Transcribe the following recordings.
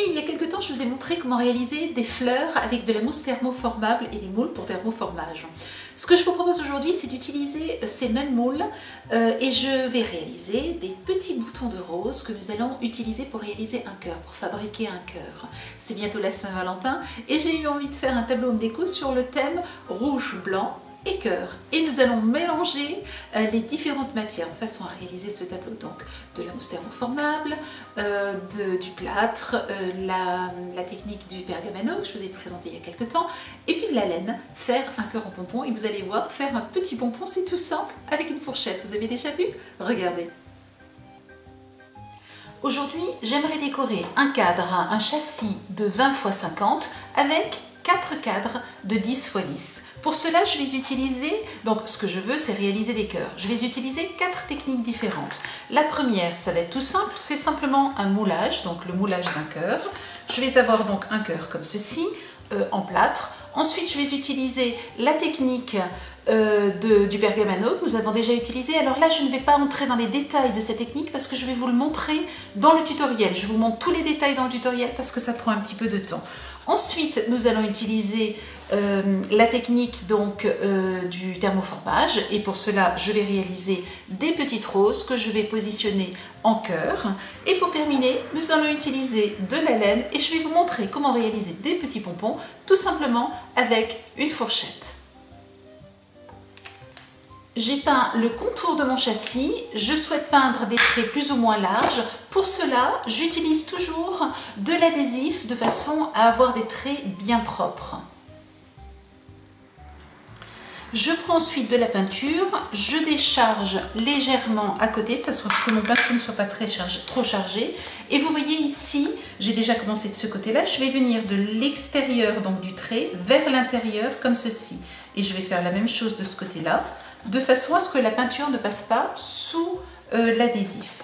il y a quelque temps, je vous ai montré comment réaliser des fleurs avec de la mousse thermoformable et des moules pour thermoformage. Ce que je vous propose aujourd'hui, c'est d'utiliser ces mêmes moules et je vais réaliser des petits boutons de rose que nous allons utiliser pour réaliser un cœur, pour fabriquer un cœur. C'est bientôt la Saint-Valentin et j'ai eu envie de faire un tableau home déco sur le thème rouge, blanc et cœur. Et nous allons mélanger les différentes matières de façon à réaliser ce tableau. Donc de la mousse thermoformable, du plâtre, la technique du pergamano que je vous ai présenté il y a quelques temps, et puis de la laine, faire un cœur en pompon. Et vous allez voir, faire un petit pompon, c'est tout simple avec une fourchette. Vous avez déjà vu? Regardez. Aujourd'hui, j'aimerais décorer un cadre, un châssis de 20 x 50 avec 4 cadres de 10 x 10. Pour cela, je vais utiliser, donc ce que je veux, c'est réaliser des cœurs. Je vais utiliser 4 techniques différentes. La première, ça va être tout simple, c'est simplement un moulage, donc le moulage d'un cœur. Je vais avoir donc un cœur comme ceci, en plâtre. Ensuite, je vais utiliser la technique du pergamano que nous avons déjà utilisé. Alors là, je ne vais pas entrer dans les détails de cette technique parce que je vais vous le montrer dans le tutoriel. Je vous montre tous les détails dans le tutoriel parce que ça prend un petit peu de temps. Ensuite, nous allons utiliser la technique donc du thermoformage et pour cela, je vais réaliser des petites roses que je vais positionner en cœur. Et pour terminer, nous allons utiliser de la laine et je vais vous montrer comment réaliser des petits pompons tout simplement avec une fourchette. J'ai peint le contour de mon châssis, je souhaite peindre des traits plus ou moins larges. Pour cela, j'utilise toujours de l'adhésif de façon à avoir des traits bien propres. Je prends ensuite de la peinture, je décharge légèrement à côté de façon à ce que mon pinceau ne soit pas trop chargé. Et vous voyez ici, j'ai déjà commencé de ce côté-là, je vais venir de l'extérieur donc du trait vers l'intérieur comme ceci. Et je vais faire la même chose de ce côté-là, de façon à ce que la peinture ne passe pas sous l'adhésif.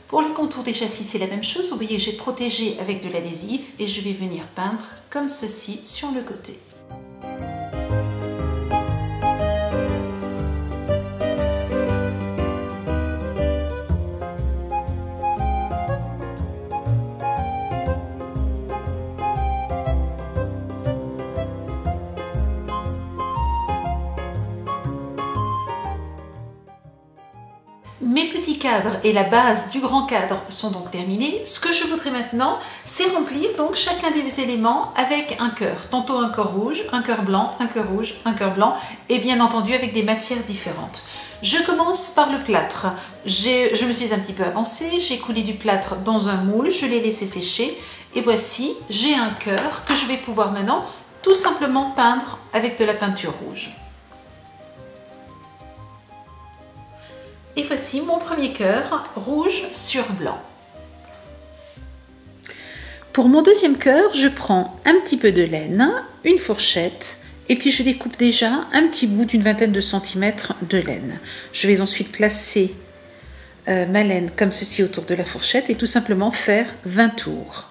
Pour le contour des châssis, c'est la même chose. Vous voyez, j'ai protégé avec de l'adhésif et je vais venir peindre comme ceci sur le côté. Mes petits cadres et la base du grand cadre sont donc terminés. Ce que je voudrais maintenant, c'est remplir donc chacun des éléments avec un cœur. Tantôt un cœur rouge, un cœur blanc, un cœur rouge, un cœur blanc et bien entendu avec des matières différentes. Je commence par le plâtre. Je me suis un petit peu avancée, j'ai coulé du plâtre dans un moule, je l'ai laissé sécher et voici, j'ai un cœur que je vais pouvoir maintenant tout simplement peindre avec de la peinture rouge. Et voici mon premier cœur rouge sur blanc. Pour mon deuxième cœur, je prends un petit peu de laine, une fourchette, et puis je découpe déjà un petit bout d'une vingtaine de centimètres de laine. Je vais ensuite placer ma laine comme ceci autour de la fourchette et tout simplement faire 20 tours.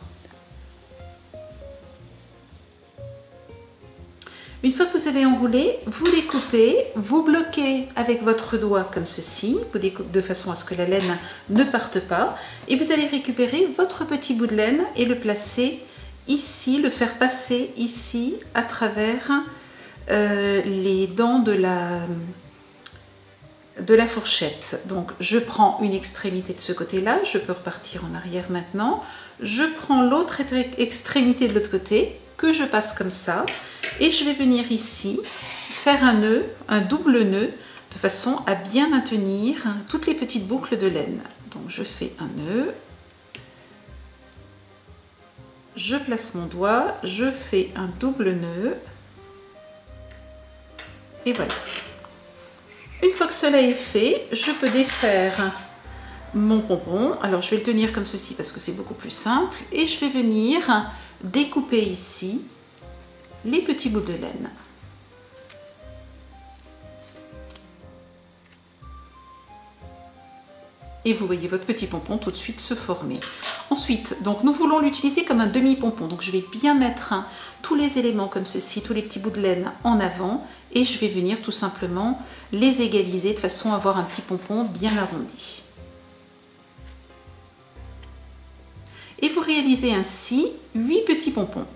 Une fois que vous avez enroulé, vous découpez, vous bloquez avec votre doigt comme ceci, vous découpez de façon à ce que la laine ne parte pas, et vous allez récupérer votre petit bout de laine et le placer ici, le faire passer ici à travers les dents de la fourchette. Donc je prends une extrémité de ce côté-là, je peux repartir en arrière maintenant, je prends l'autre extrémité de l'autre côté, que je passe comme ça, et je vais venir ici faire un nœud, un double nœud, de façon à bien maintenir toutes les petites boucles de laine. Donc je fais un nœud, je place mon doigt, je fais un double nœud, et voilà. Une fois que cela est fait, je peux défaire mon pompon. Alors je vais le tenir comme ceci parce que c'est beaucoup plus simple, et je vais venir découper ici les petits bouts de laine. Et vous voyez votre petit pompon tout de suite se former. Ensuite, donc nous voulons l'utiliser comme un demi-pompon. Donc je vais bien mettre tous les éléments comme ceci, tous les petits bouts de laine en avant et je vais venir tout simplement les égaliser de façon à avoir un petit pompon bien arrondi. Et vous réalisez ainsi 8 petits pompons.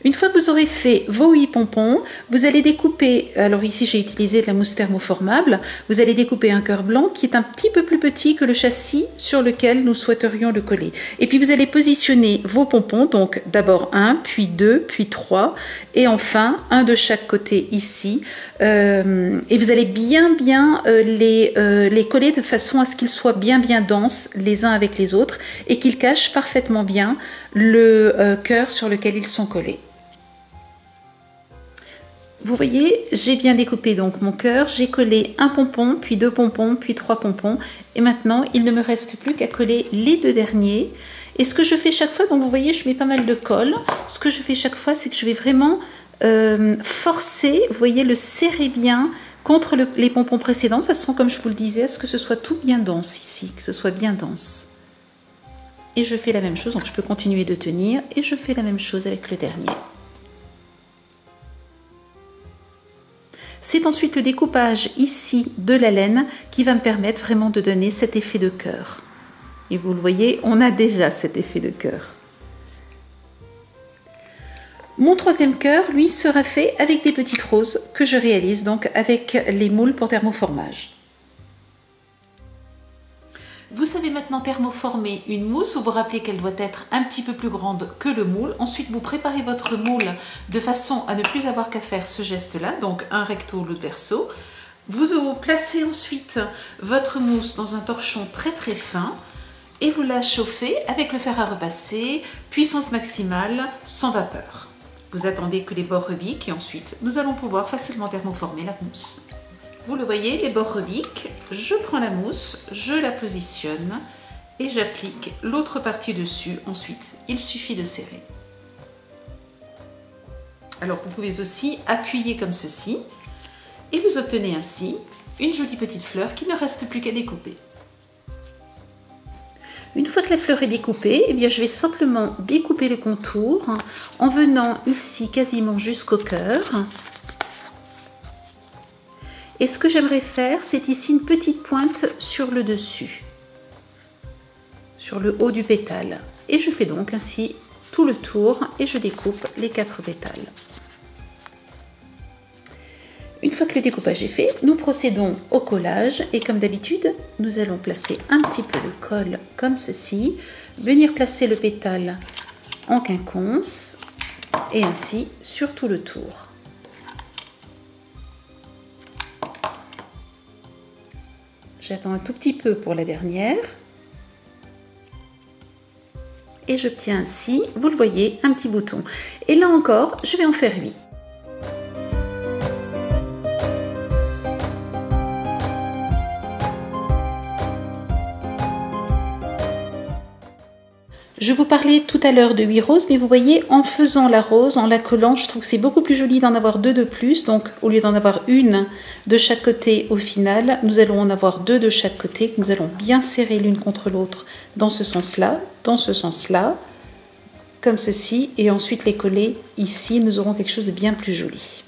Une fois que vous aurez fait vos 8 pompons, vous allez découper, alors ici j'ai utilisé de la mousse thermoformable, vous allez découper un cœur blanc qui est un petit peu plus petit que le châssis sur lequel nous souhaiterions le coller. Et puis vous allez positionner vos pompons, donc d'abord 1, puis 2, puis 3, et enfin un de chaque côté ici. Et vous allez bien les coller de façon à ce qu'ils soient bien denses les uns avec les autres et qu'ils cachent parfaitement bien le cœur sur lequel ils sont collés. Vous voyez, j'ai bien découpé donc mon cœur, j'ai collé un pompon, puis 2 pompons, puis 3 pompons. Et maintenant, il ne me reste plus qu'à coller les 2 derniers. Et ce que je fais chaque fois, donc vous voyez, je mets pas mal de colle. Ce que je fais chaque fois, c'est que je vais vraiment forcer, vous voyez, le serrer bien contre les pompons précédents, de façon, comme je vous le disais, à ce que ce soit tout bien dense ici, que ce soit bien dense. Et je fais la même chose, donc je peux continuer de tenir, et je fais la même chose avec le dernier. C'est ensuite le découpage ici de la laine qui va me permettre vraiment de donner cet effet de cœur. Et vous le voyez, on a déjà cet effet de cœur. Mon troisième cœur, lui, sera fait avec des petites roses que je réalise donc avec les moules pour thermoformage. Vous savez maintenant thermoformer une mousse, vous vous rappelez qu'elle doit être un petit peu plus grande que le moule. Ensuite, vous préparez votre moule de façon à ne plus avoir qu'à faire ce geste-là, donc un recto, l'autre verso. Vous placez ensuite votre mousse dans un torchon très fin et vous la chauffez avec le fer à repasser, puissance maximale, sans vapeur. Vous attendez que les bords rebiquent et ensuite, nous allons pouvoir facilement thermoformer la mousse. Vous le voyez, les bords rebiquent, je prends la mousse, je la positionne et j'applique l'autre partie dessus. Ensuite, il suffit de serrer. Alors, vous pouvez aussi appuyer comme ceci et vous obtenez ainsi une jolie petite fleur qui ne reste plus qu'à découper. Une fois que la fleur est découpée, eh bien, je vais simplement découper le contour en venant ici quasiment jusqu'au cœur. Et ce que j'aimerais faire, c'est ici une petite pointe sur le dessus, sur le haut du pétale. Et je fais donc ainsi tout le tour et je découpe les 4 pétales. Une fois que le découpage est fait, nous procédons au collage et comme d'habitude, nous allons placer un petit peu de colle comme ceci, venir placer le pétale en quinconce et ainsi sur tout le tour. J'attends un tout petit peu pour la dernière. Et j'obtiens ainsi, vous le voyez, un petit bouton. Et là encore, je vais en faire 8. Je vous parlais tout à l'heure de 8 roses, mais vous voyez, en faisant la rose, en la collant, je trouve que c'est beaucoup plus joli d'en avoir 2 de plus. Donc, au lieu d'en avoir une de chaque côté au final, nous allons en avoir 2 de chaque côté, que nous allons bien serrer l'une contre l'autre dans ce sens-là, comme ceci, et ensuite les coller ici, nous aurons quelque chose de bien plus joli.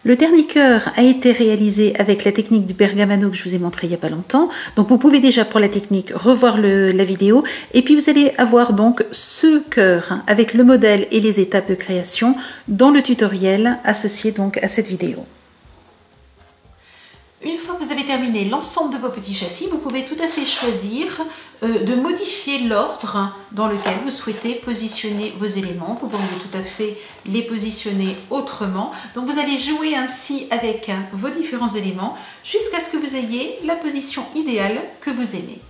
Le dernier cœur a été réalisé avec la technique du pergamano que je vous ai montré il n'y a pas longtemps. Donc vous pouvez déjà pour la technique revoir la vidéo. Et puis vous allez avoir donc ce cœur avec le modèle et les étapes de création dans le tutoriel associé donc à cette vidéo. Une fois que vous avez terminé l'ensemble de vos petits châssis, vous pouvez tout à fait choisir de modifier l'ordre dans lequel vous souhaitez positionner vos éléments. Vous pourriez tout à fait les positionner autrement. Donc vous allez jouer ainsi avec vos différents éléments jusqu'à ce que vous ayez la position idéale que vous aimez.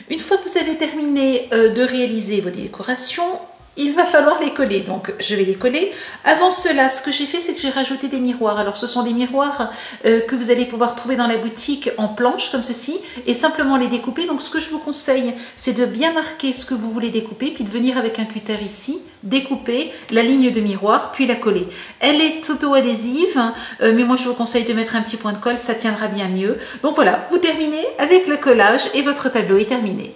Une fois que vous avez terminé de réaliser vos décorations, il va falloir les coller. Donc je vais les coller. Avant cela, ce que j'ai fait, c'est que j'ai rajouté des miroirs. Alors ce sont des miroirs que vous allez pouvoir trouver dans la boutique en planche comme ceci et simplement les découper. Donc ce que je vous conseille, c'est de bien marquer ce que vous voulez découper, puis de venir avec un cutter ici, découper la ligne de miroir, puis la coller. Elle est auto-adhésive, mais moi je vous conseille de mettre un petit point de colle, ça tiendra bien mieux. Donc voilà, vous terminez avec le collage et votre tableau est terminé.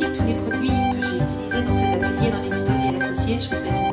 Tous les produits que j'ai utilisés dans cet atelier, dans les tutoriels associés. Je vous souhaite une